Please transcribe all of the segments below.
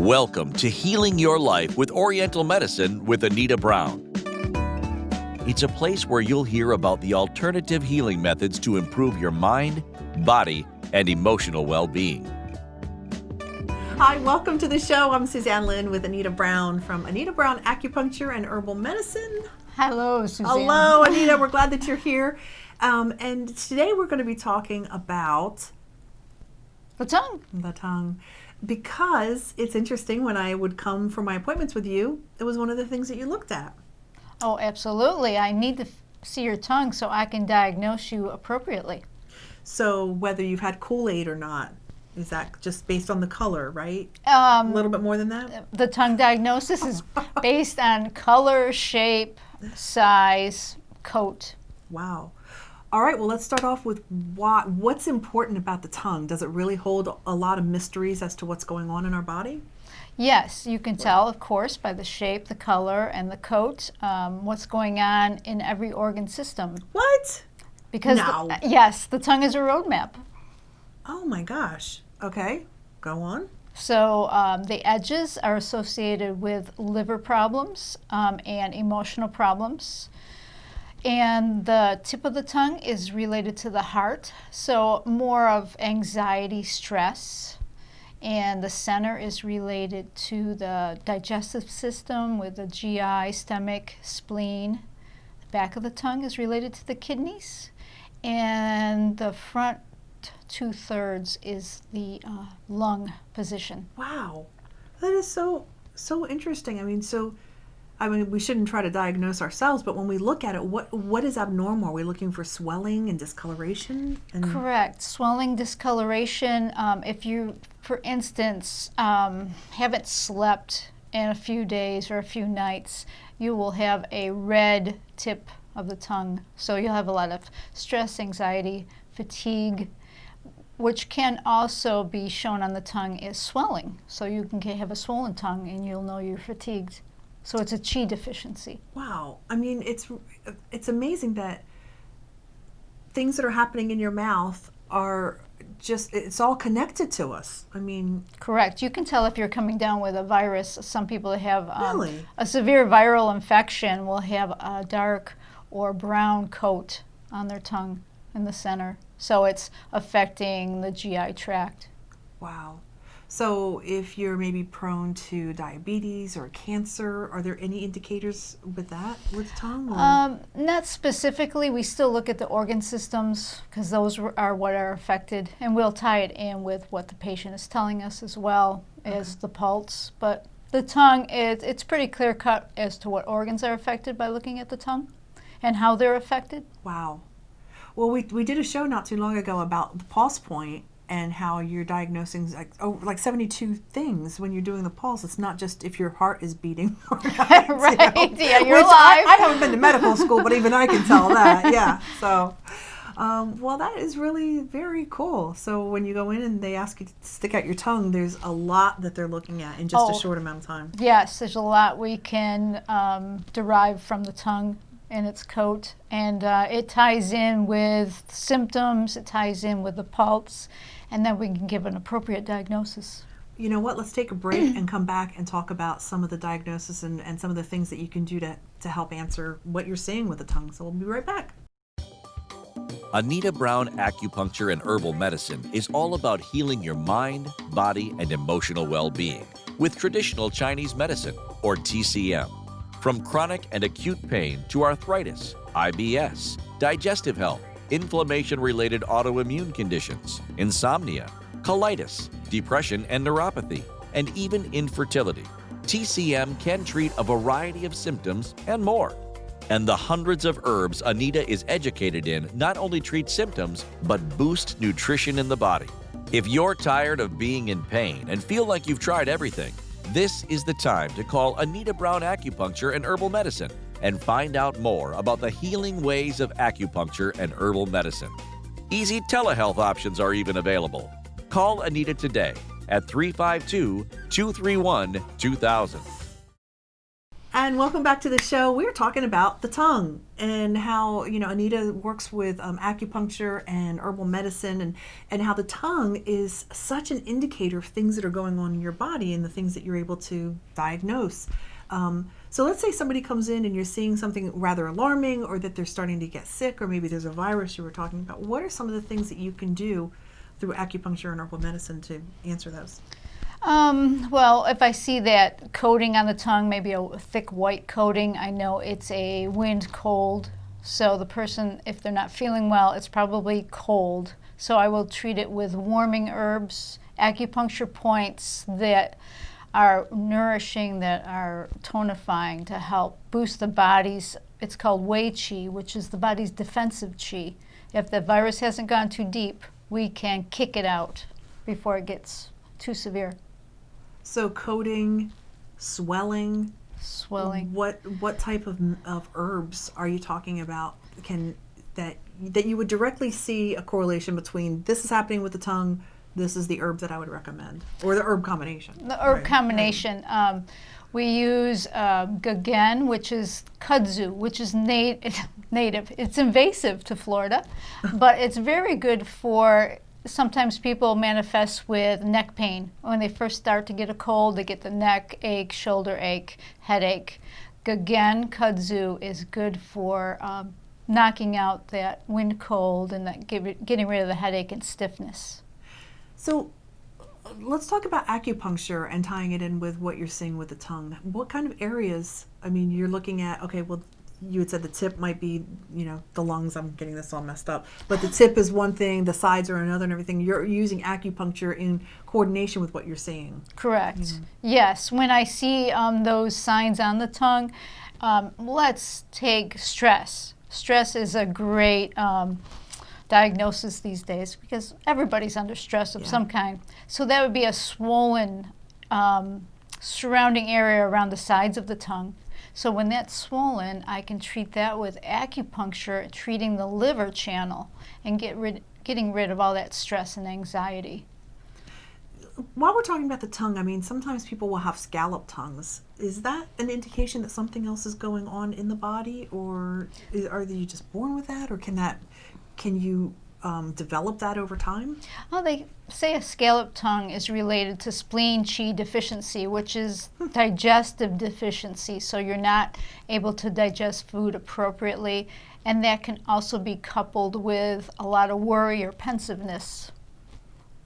Welcome to Healing Your Life with Oriental Medicine with Anita Brown. It's a place where you'll hear about the alternative healing methods to improve your mind, body, and emotional well-being. Hi, welcome to the show. I'm Suzanne Lynn with Anita Brown from Anita Brown Acupuncture and Herbal Medicine. Hello, Suzanne. Hello, Anita. We're glad that you're here. And today we're going to be talking about The tongue. the tongue. Because it's interesting, when I would come for my appointments with you, it was one of the things that you looked at. Oh, absolutely. I need to see your tongue so I can diagnose you appropriately. So whether you've had Kool-Aid or not, is that just based on the color, right? A little bit more than that? The tongue diagnosis is based on color, shape, size, coat. Wow. All right, well, let's start off with what's important about the tongue. Does it really hold a lot of mysteries as to what's going on in our body? Yes, you can tell, of course, by the shape, the color, and the coat, what's going on in every organ system. What? Because, No. Yes, the tongue is a roadmap. Oh my gosh. Okay, go on. So the edges are associated with liver problems and emotional problems. And the tip of the tongue is related to the heart, so more of anxiety, stress. And the center is related to the digestive system with the GI, stomach, spleen. The back of the tongue is related to the kidneys. And the front 2/3 is the lung position. Wow. That is so interesting. I mean, we shouldn't try to diagnose ourselves, but when we look at it, what is abnormal? Are we looking for swelling and discoloration? Correct. Swelling, discoloration. If you, for instance, haven't slept in a few days or a few nights, you will have a red tip of the tongue. So you'll have a lot of stress, anxiety, fatigue, which can also be shown on the tongue as swelling. So you can have a swollen tongue and you'll know you're fatigued. So it's a qi deficiency. Wow. I mean, it's amazing that things that are happening in your mouth are just, it's all connected to us. I mean. Correct. You can tell if you're coming down with a virus. Some people that have Really? a severe viral infection will have a dark or brown coat on their tongue in the center. So it's affecting the GI tract. Wow. So if you're maybe prone to diabetes or cancer, are there any indicators with that, with the tongue? Or? Not specifically. We still look at the organ systems because those are what are affected, and we'll tie it in with what the patient is telling us as well as the pulse. But the tongue, it's pretty clear cut as to what organs are affected by looking at the tongue and how they're affected. Wow. Well, we did a show not too long ago about the pulse point and how you're diagnosing like 72 things when you're doing the pulse. It's not just if your heart is beating or not. Right, yeah, you're Which alive. I haven't been to medical school, but even I can tell that, yeah. So, well, that is really very cool. So when you go in and they ask you to stick out your tongue, there's a lot that they're looking at in just a short amount of time. Yes, there's a lot we can derive from the tongue and its coat, and it ties in with symptoms, it ties in with the pulse, and then we can give an appropriate diagnosis. You know what, let's take a break and come back and talk about some of the diagnosis and some of the things that you can do to help answer what you're seeing with the tongue. So we'll be right back. Anita Brown Acupuncture and Herbal Medicine is all about healing your mind, body, and emotional well-being with traditional Chinese medicine, or TCM. From chronic and acute pain to arthritis, IBS, digestive health, inflammation-related autoimmune conditions, insomnia, colitis, depression and neuropathy, and even infertility, TCM can treat a variety of symptoms and more. And the hundreds of herbs Anita is educated in not only treat symptoms, but boost nutrition in the body. If you're tired of being in pain and feel like you've tried everything, this is the time to call Anita Brown Acupuncture and Herbal Medicine and find out more about the healing ways of acupuncture and herbal medicine. Easy telehealth options are even available. Call Anita today at 352-231-2000. And welcome back to the show. We're talking about the tongue and how, Anita works with acupuncture and herbal medicine, and how the tongue is such an indicator of things that are going on in your body and the things that you're able to diagnose. So let's say somebody comes in and you're seeing something rather alarming, or that they're starting to get sick, or maybe there's a virus you were talking about. What are some of the things that you can do through acupuncture and herbal medicine to answer those? Well, if I see that coating on the tongue, maybe a thick white coating, I know it's a wind cold. So the person, if they're not feeling well, it's probably cold. So I will treat it with warming herbs, acupuncture points that are nourishing, that are tonifying to help boost the body's, it's called Wei Qi, which is the body's defensive Qi. If the virus hasn't gone too deep, we can kick it out before it gets too severe. So coating, swelling. What type of herbs are you talking about? That you would directly see a correlation between this is happening with the tongue, this is the herb that I would recommend, or the herb combination. The herb combination. We use gagen, which is kudzu, which is native. It's invasive to Florida, but it's very good for. Sometimes people manifest with neck pain. When they first start to get a cold, they get the neck ache, shoulder ache, headache. Gagen kudzu is good for knocking out that wind cold and getting rid of the headache and stiffness. So let's talk about acupuncture and tying it in with what you're seeing with the tongue. What kind of areas, you're looking at, okay, well, you had said the tip might be, the lungs. I'm getting this all messed up. But the tip is one thing, the sides are another, and everything. You're using acupuncture in coordination with what you're seeing. Correct. Yes. When I see those signs on the tongue, let's take stress. Stress is a great diagnosis these days because everybody's under stress of some kind. So that would be a swollen surrounding area around the sides of the tongue. So when that's swollen, I can treat that with acupuncture, treating the liver channel and getting rid of all that stress and anxiety. While we're talking about the tongue, sometimes people will have scallop tongues. Is that an indication that something else is going on in the body, or are you just born with that, or can you develop that over time? Well, they say a scallop tongue is related to spleen qi deficiency, which is digestive deficiency. So you're not able to digest food appropriately. And that can also be coupled with a lot of worry or pensiveness,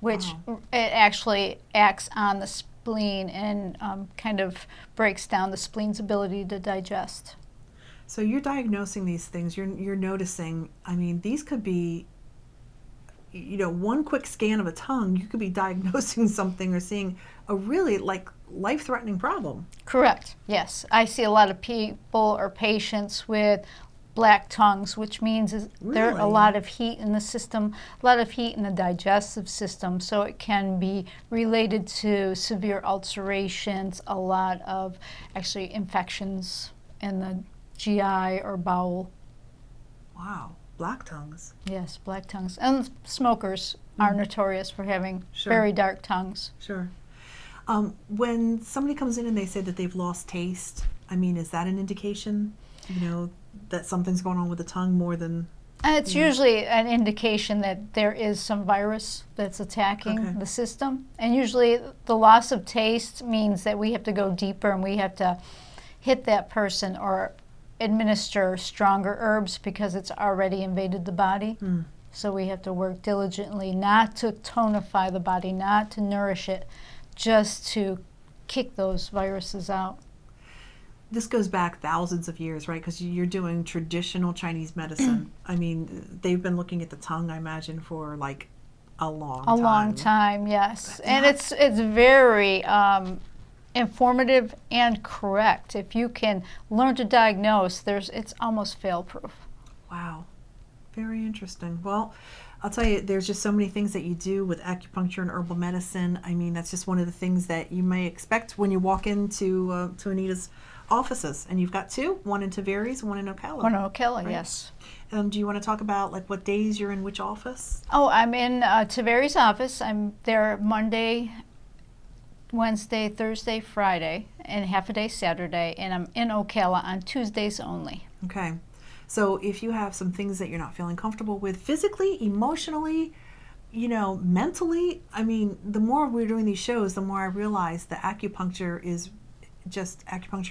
which it actually acts on the spleen and kind of breaks down the spleen's ability to digest. So you're diagnosing these things. You're noticing, these could be, one quick scan of a tongue, you could be diagnosing something or seeing a really life-threatening problem. Correct. Yes. I see a lot of people or patients with black tongues, which means there's a lot of heat in the system, a lot of heat in the digestive system. So it can be related to severe ulcerations, a lot of actually infections in the GI or bowel. Wow. Black tongues. Yes, black tongues. And smokers are notorious for having very dark tongues. Sure. When somebody comes in and they say that they've lost taste, is that an indication, that something's going on with the tongue more than... It's usually an indication that there is some virus that's attacking the system. And usually the loss of taste means that we have to go deeper and we have to hit that person or administer stronger herbs because it's already invaded the body. So we have to work diligently not to tonify the body, not to nourish it, just to kick those viruses out. This goes back thousands of years, right? Because you're doing traditional Chinese medicine. They've been looking at the tongue, I imagine, for a long time. A long time, yes. And it's very informative and correct. If you can learn to diagnose, it's almost fail-proof. Wow. Very interesting. Well, I'll tell you, there's just so many things that you do with acupuncture and herbal medicine. That's just one of the things that you may expect when you walk into to Anita's offices. And you've got two, one in Tavares, one in Ocala. One in Ocala, right? Yes. Do you want to talk about what days you're in which office? Oh, I'm in Tavares' office. I'm there Monday Wednesday, Thursday, Friday, and half a day Saturday, and I'm in Ocala on Tuesdays only. Okay. So if you have some things that you're not feeling comfortable with physically, emotionally, mentally, I mean, the more we're doing these shows, the more I realize that acupuncture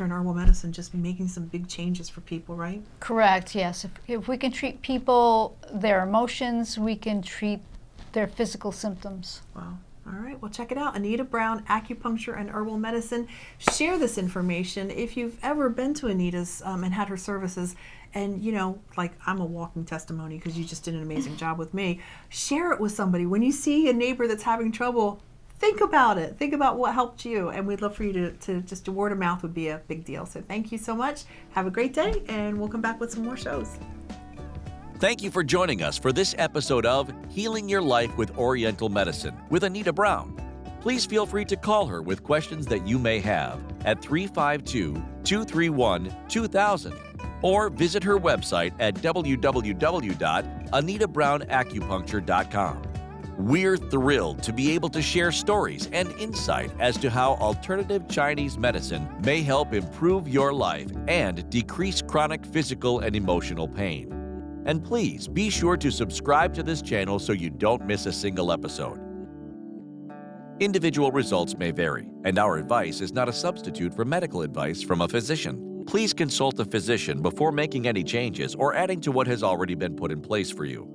and herbal medicine just making some big changes for people, right? Correct, yes. If we can treat people, their emotions, we can treat their physical symptoms. Wow. All right, well, check it out. Anita Brown, Acupuncture and Herbal Medicine. Share this information. If you've ever been to Anita's and had her services, and, like I'm a walking testimony because you just did an amazing job with me, share it with somebody. When you see a neighbor that's having trouble, think about it. Think about what helped you. And we'd love for you to just word of mouth would be a big deal. So thank you so much. Have a great day, and we'll come back with some more shows. Thank you for joining us for this episode of Healing Your Life with Oriental Medicine with Anita Brown. Please feel free to call her with questions that you may have at 352-231-2000 or visit her website at www.anitabrown.acupuncture.com. We're thrilled to be able to share stories and insight as to how alternative Chinese medicine may help improve your life and decrease chronic physical and emotional pain. And please be sure to subscribe to this channel so you don't miss a single episode. Individual results may vary, and our advice is not a substitute for medical advice from a physician. Please consult a physician before making any changes or adding to what has already been put in place for you.